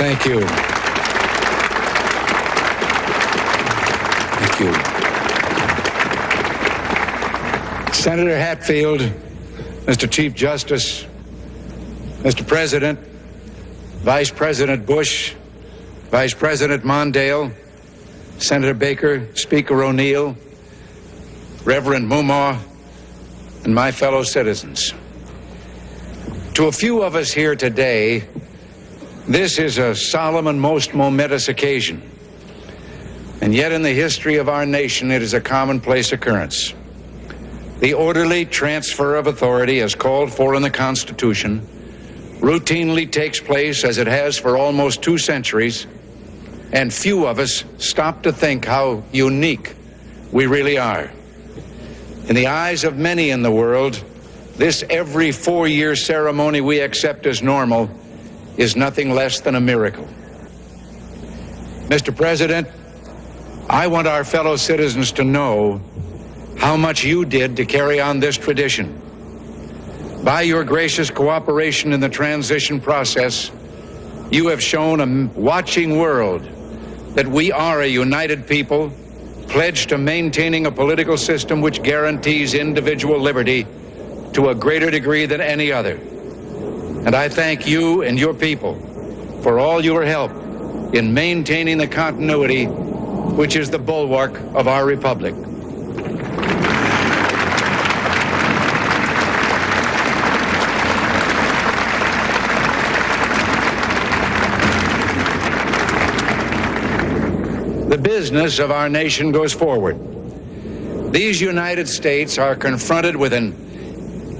Thank you. Thank you. Senator Hatfield, Mr. Chief Justice, Mr. President, Vice President Bush, Vice President Mondale, Senator Baker, Speaker O'Neill, Reverend Mumaw, and my fellow citizens. To a few of us here today, this is a solemn and most momentous occasion. And yet in the history of our nation, it is a commonplace occurrence. The orderly transfer of authority as called for in the Constitution routinely takes place as it has for almost 2 centuries, and few of us stop to think how unique we really are. In the eyes of many in the world, this every 4-year ceremony we accept as normal is nothing less than a miracle. Mr. President, I want our fellow citizens to know how much you did to carry on this tradition. By your gracious cooperation in the transition process, you have shown a watching world that we are a united people, pledged to maintaining a political system which guarantees individual liberty to a greater degree than any other. And I thank you and your people for all your help in maintaining the continuity which is the bulwark of our republic. The business of our nation goes forward. These United States are confronted with an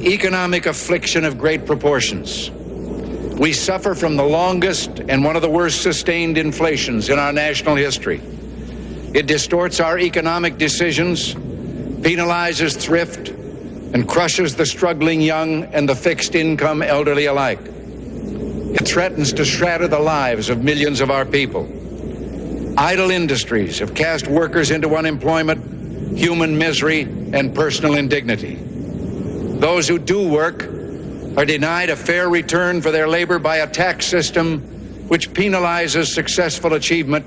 economic affliction of great proportions. We suffer from the longest and one of the worst sustained inflations in our national history. It distorts our economic decisions, penalizes thrift, and crushes the struggling young and the fixed-income elderly alike. It threatens to shatter the lives of millions of our people. Idle industries have cast workers into unemployment, human misery, and personal indignity. Those who do work are denied a fair return for their labor by a tax system which penalizes successful achievement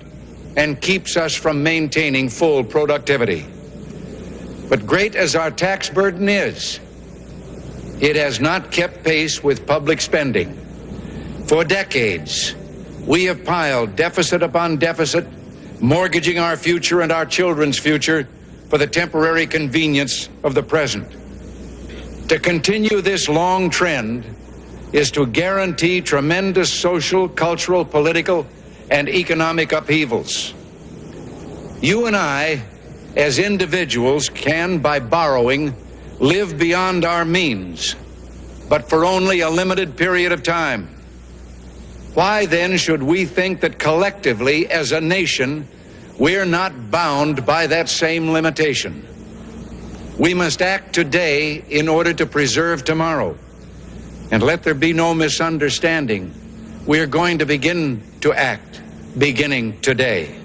and keeps us from maintaining full productivity. But great as our tax burden is, it has not kept pace with public spending. For decades, we have piled deficit upon deficit, mortgaging our future and our children's future for the temporary convenience of the present. To continue this long trend is to guarantee tremendous social, cultural, political, and economic upheavals. You and I, as individuals, can, by borrowing, live beyond our means, but for only a limited period of time. Why then should we think that collectively, as a nation, we're not bound by that same limitation? We must act today in order to preserve tomorrow. And let there be no misunderstanding. We're going to begin to act beginning today.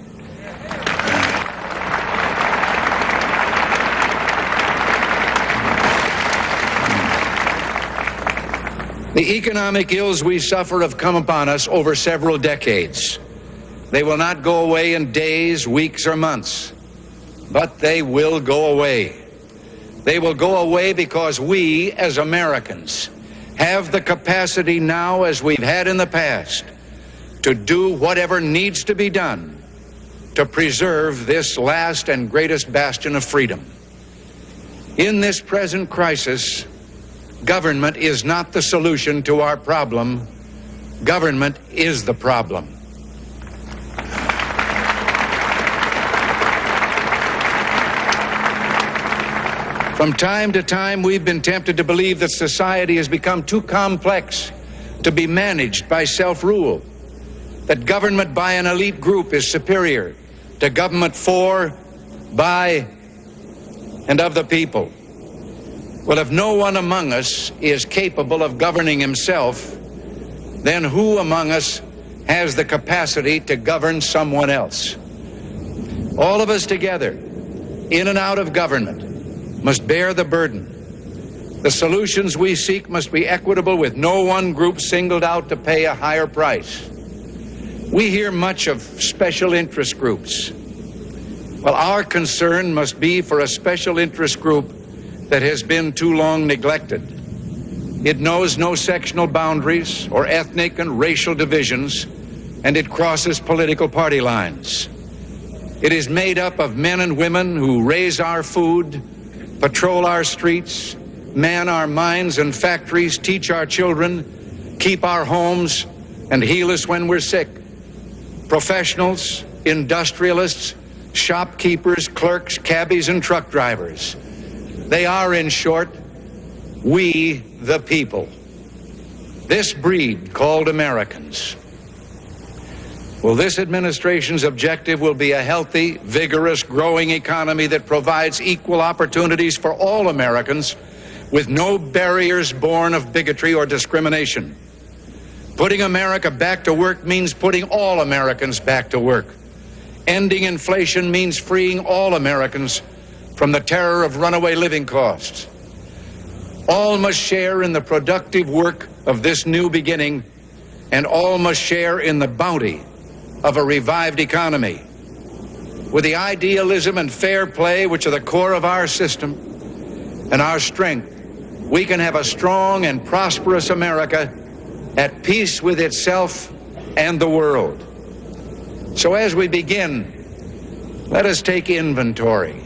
The economic ills we suffer have come upon us over several decades. They will not go away in days, weeks, or months, but they will go away. They will go away because we, as Americans, have the capacity now, as we've had in the past, to do whatever needs to be done to preserve this last and greatest bastion of freedom. In this present crisis, government is not the solution to our problem. Government is the problem. From time to time, we've been tempted to believe that society has become too complex to be managed by self-rule, that government by an elite group is superior to government for, by, and of the people. Well, if no one among us is capable of governing himself, then who among us has the capacity to govern someone else? All of us together, in and out of government, must bear the burden. The solutions we seek must be equitable, with no one group singled out to pay a higher price. We hear much of special interest groups. Well, our concern must be for a special interest group that has been too long neglected. It knows no sectional boundaries or ethnic and racial divisions, and it crosses political party lines. It is made up of men and women who raise our food, patrol our streets, man our mines and factories, teach our children, keep our homes, and heal us when we're sick. Professionals, industrialists, shopkeepers, clerks, cabbies, and truck drivers. They are, in short, we the people. This breed called Americans. Well, this administration's objective will be a healthy, vigorous, growing economy that provides equal opportunities for all Americans with no barriers born of bigotry or discrimination. Putting America back to work means putting all Americans back to work. Ending inflation means freeing all Americans from the terror of runaway living costs. All must share in the productive work of this new beginning, and all must share in the bounty of a revived economy. With the idealism and fair play which are the core of our system and our strength, we can have a strong and prosperous America at peace with itself and the world. So as we begin, let us take inventory.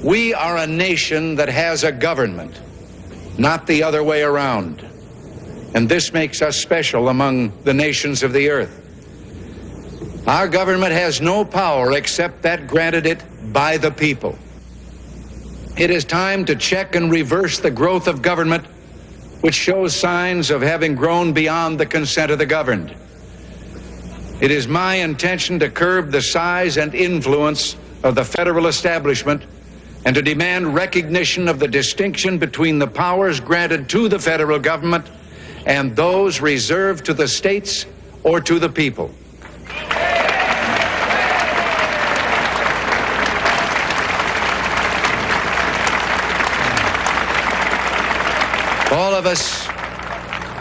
We are a nation that has a government, not the other way around. And this makes us special among the nations of the earth. Our government has no power except that granted it by the people. It is time to check and reverse the growth of government, which shows signs of having grown beyond the consent of the governed. It is my intention to curb the size and influence of the federal establishment and to demand recognition of the distinction between the powers granted to the federal government and those reserved to the states or to the people.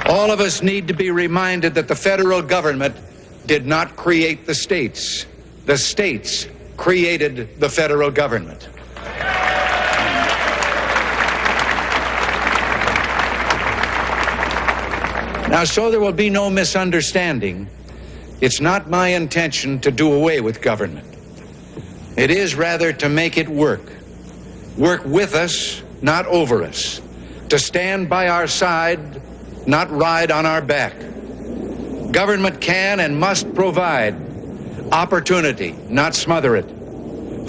All of us need to be reminded that the federal government did not create the states. The states created the federal government. Now, so there will be no misunderstanding, it's not my intention to do away with government. It is rather to make it work with us, not over us, to stand by our side, not ride on our back. Government can and must provide opportunity, not smother it.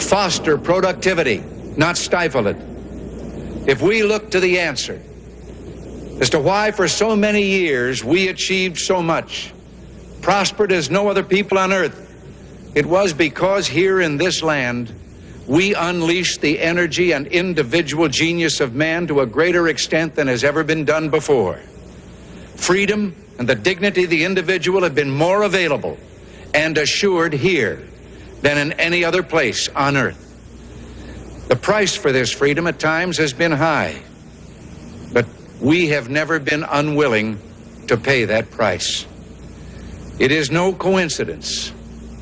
Foster productivity, not stifle it. If we look to the answer as to why for so many years we achieved so much, prospered as no other people on earth, it was because here in this land we unleashed the energy and individual genius of man to a greater extent than has ever been done before. Freedom and the dignity of the individual have been more available and assured here than in any other place on earth. The price for this freedom at times has been high, but we have never been unwilling to pay that price. It is no coincidence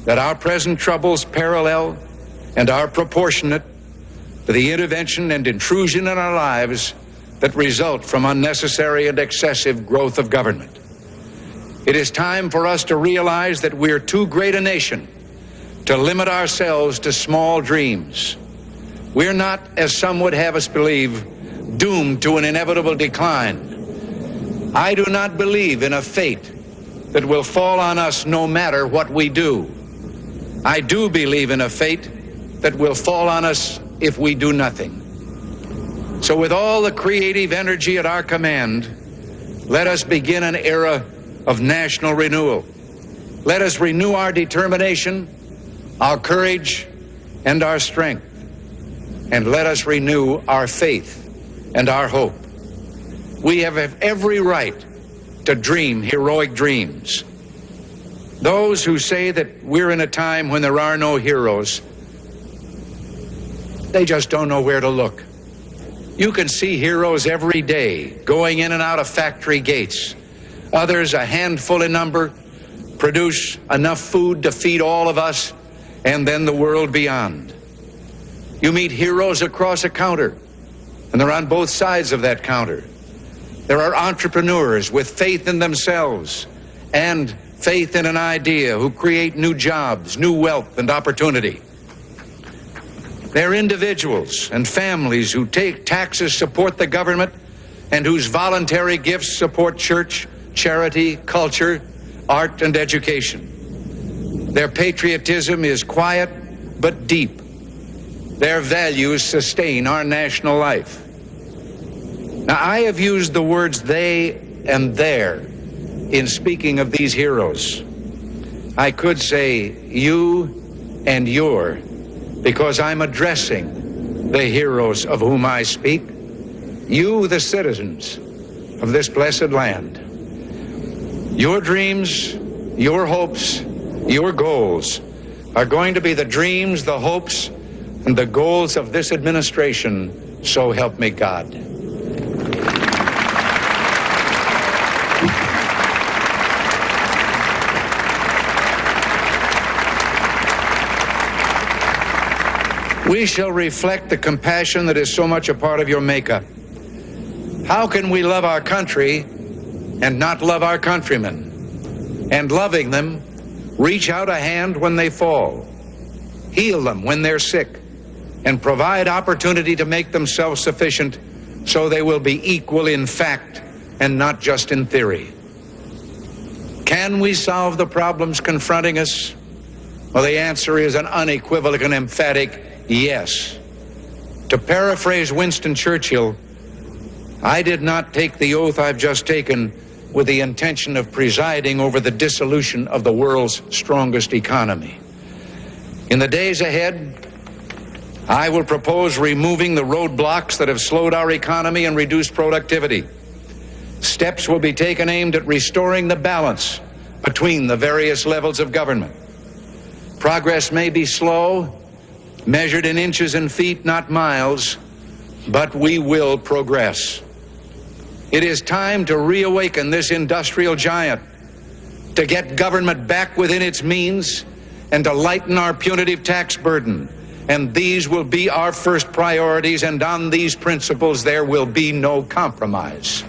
that our present troubles parallel and are proportionate to the intervention and intrusion in our lives that result from unnecessary and excessive growth of government. It is time for us to realize that we're too great a nation to limit ourselves to small dreams. We're not, as some would have us believe, doomed to an inevitable decline. I do not believe in a fate that will fall on us no matter what we do. I do believe in a fate that will fall on us if we do nothing. So with all the creative energy at our command, let us begin an era of national renewal. Let us renew our determination, our courage, and our strength. And let us renew our faith and our hope. We have every right to dream heroic dreams. Those who say that we're in a time when there are no heroes, they just don't know where to look. You can see heroes every day going in and out of factory gates. Others, a handful in number, produce enough food to feed all of us and then the world beyond. You meet heroes across a counter, and they're on both sides of that counter. There are entrepreneurs with faith in themselves and faith in an idea who create new jobs, new wealth, and opportunity. They're individuals and families who take taxes support the government and whose voluntary gifts support church, charity, culture, art, and education. Their patriotism is quiet but deep. Their values sustain our national life. Now, I have used the words they and their in speaking of these heroes. I could say you and your, because I'm addressing the heroes of whom I speak, you, the citizens of this blessed land. Your dreams, your hopes, your goals are going to be the dreams, the hopes, and the goals of this administration, so help me God. We shall reflect the compassion that is so much a part of your makeup. How can we love our country and not love our countrymen? And loving them, reach out a hand when they fall, heal them when they're sick, and provide opportunity to make them self-sufficient so they will be equal in fact and not just in theory. Can we solve the problems confronting us? Well, the answer is an unequivocal and emphatic yes. To paraphrase Winston Churchill, I did not take the oath I've just taken with the intention of presiding over the dissolution of the world's strongest economy. In the days ahead, I will propose removing the roadblocks that have slowed our economy and reduced productivity. Steps will be taken aimed at restoring the balance between the various levels of government. Progress may be slow, measured in inches and feet, not miles, but we will progress. It is time to reawaken this industrial giant, to get government back within its means, and to lighten our punitive tax burden. And these will be our first priorities, and on these principles there will be no compromise.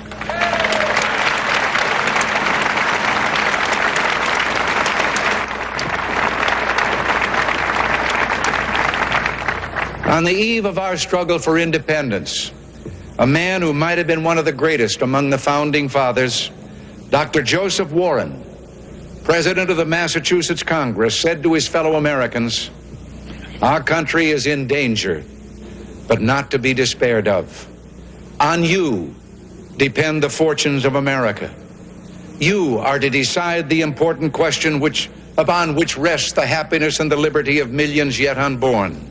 On the eve of our struggle for independence, a man who might have been one of the greatest among the founding fathers, Dr. Joseph Warren, president of the Massachusetts Congress, said to his fellow Americans, "Our country is in danger, but not to be despaired of. On you depend the fortunes of America. You are to decide the important question upon which rests the happiness and the liberty of millions yet unborn.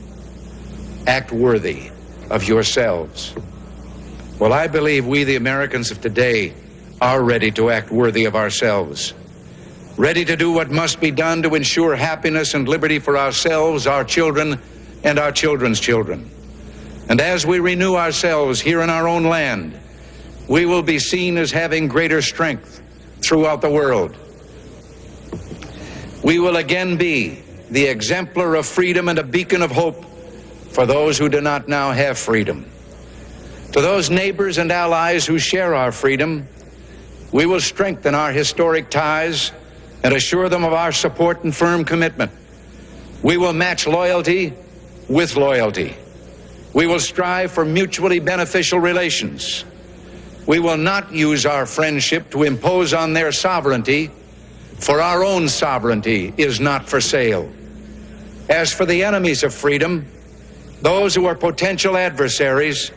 Act worthy of yourselves." Well, I believe we, the Americans of today, are ready to act worthy of ourselves, ready to do what must be done to ensure happiness and liberty for ourselves, our children, and our children's children. And as we renew ourselves here in our own land, we will be seen as having greater strength throughout the world. We will again be the exemplar of freedom and a beacon of hope for those who do not now have freedom. To those neighbors and allies who share our freedom, we will strengthen our historic ties and assure them of our support and firm commitment. We will match loyalty with loyalty. We will strive for mutually beneficial relations. We will not use our friendship to impose on their sovereignty, for our own sovereignty is not for sale. As for the enemies of freedom, those who are potential adversaries,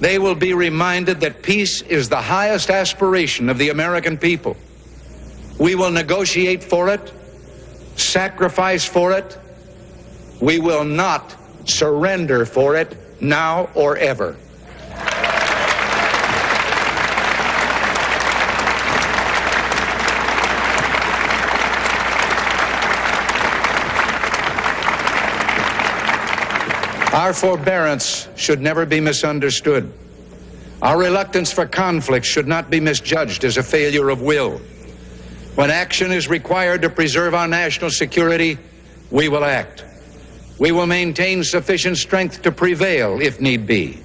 they will be reminded that peace is the highest aspiration of the American people. We will negotiate for it, sacrifice for it. We will not surrender for it now or ever. Our forbearance should never be misunderstood. Our reluctance for conflict should not be misjudged as a failure of will. When action is required to preserve our national security, we will act. We will maintain sufficient strength to prevail if need be,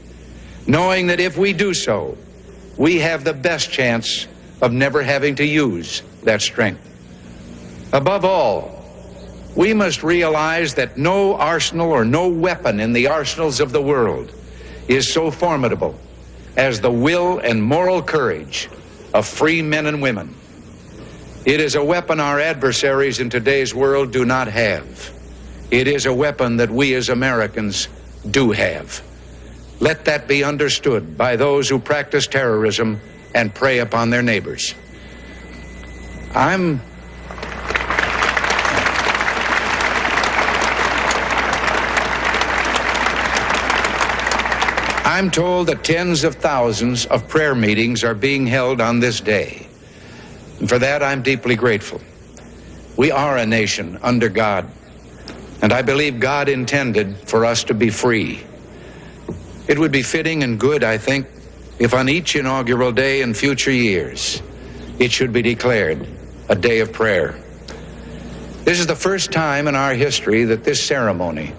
knowing that if we do so, we have the best chance of never having to use that strength. Above all, we must realize that no arsenal or no weapon in the arsenals of the world is so formidable as the will and moral courage of free men and women. It is a weapon our adversaries in today's world do not have. It is a weapon that we as Americans do have. Let that be understood by those who practice terrorism and prey upon their neighbors. I'm told that tens of thousands of prayer meetings are being held on this day. And for that, I'm deeply grateful. We are a nation under God, and I believe God intended for us to be free. It would be fitting and good, I think, if on each inaugural day in future years, it should be declared a day of prayer. This is the first time in our history that this ceremony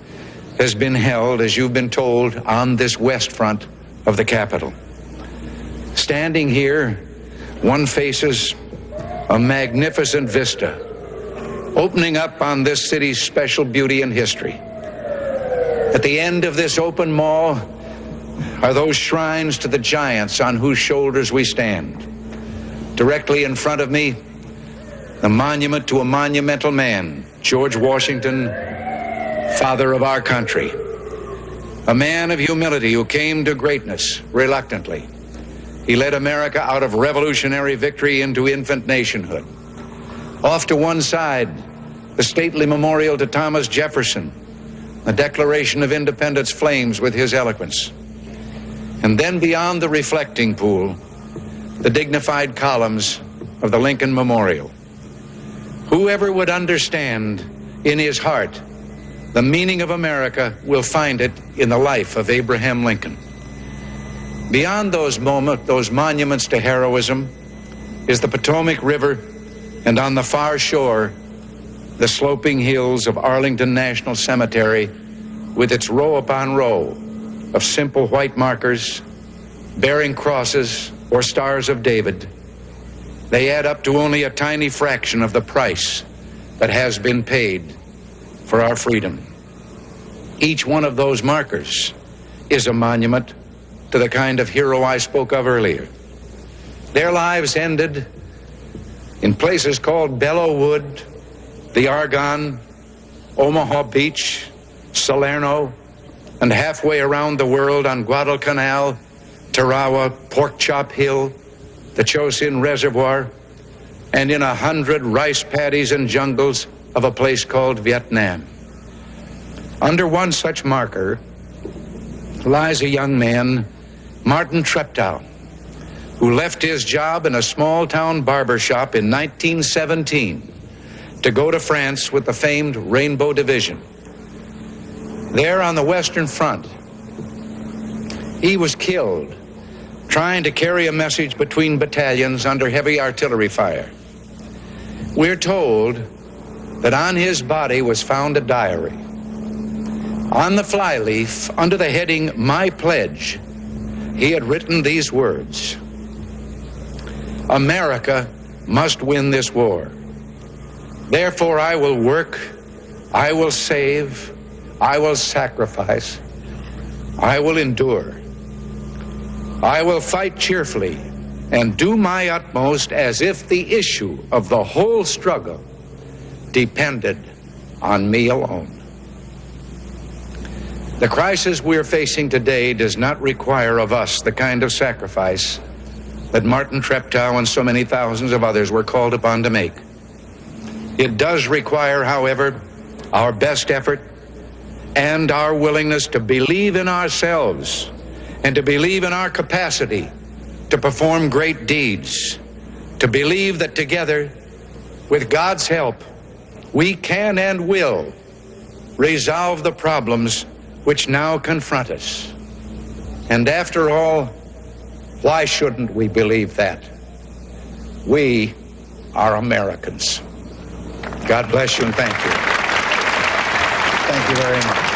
has been held, as you've been told, on this west front of the Capitol. Standing here, one faces a magnificent vista opening up on this city's special beauty and history. At the end of this open mall are those shrines to the giants on whose shoulders we stand. Directly in front of me, the monument to a monumental man, George Washington, father of our country, a man of humility who came to greatness reluctantly. He led America out of revolutionary victory into infant nationhood. Off to one side, the stately memorial to Thomas Jefferson, the Declaration of Independence flames with his eloquence. And then beyond the reflecting pool, the dignified columns of the Lincoln Memorial. Whoever would understand in his heart the meaning of America will find it in the life of Abraham Lincoln. Beyond those monuments to heroism is the Potomac River, and on the far shore, the sloping hills of Arlington National Cemetery with its row upon row of simple white markers bearing crosses or stars of David. They add up to only a tiny fraction of the price that has been paid for our freedom. Each one of those markers is a monument to the kind of hero I spoke of earlier. Their lives ended in places called Belleau Wood, the Argonne, Omaha Beach, Salerno, and halfway around the world on Guadalcanal, Tarawa, Pork Chop Hill, the Chosin Reservoir, and in 100 rice paddies and jungles of a place called Vietnam. Under one such marker lies a young man, Martin Treptow, who left his job in a small-town barber shop in 1917 to go to France with the famed Rainbow Division. There on the Western Front, he was killed trying to carry a message between battalions under heavy artillery fire. We're told that on his body was found a diary. On the flyleaf, under the heading, "My Pledge," he had written these words: "America must win this war. Therefore I will work, I will save, I will sacrifice, I will endure. I will fight cheerfully and do my utmost as if the issue of the whole struggle depended on me alone." The crisis we're facing today does not require of us the kind of sacrifice that Martin Treptow and so many thousands of others were called upon to make. It does require, however, our best effort and our willingness to believe in ourselves and to believe in our capacity to perform great deeds, to believe that together, with God's help, we can and will resolve the problems which now confront us. And after all, why shouldn't we believe that? We are Americans. God bless you and thank you. Thank you very much.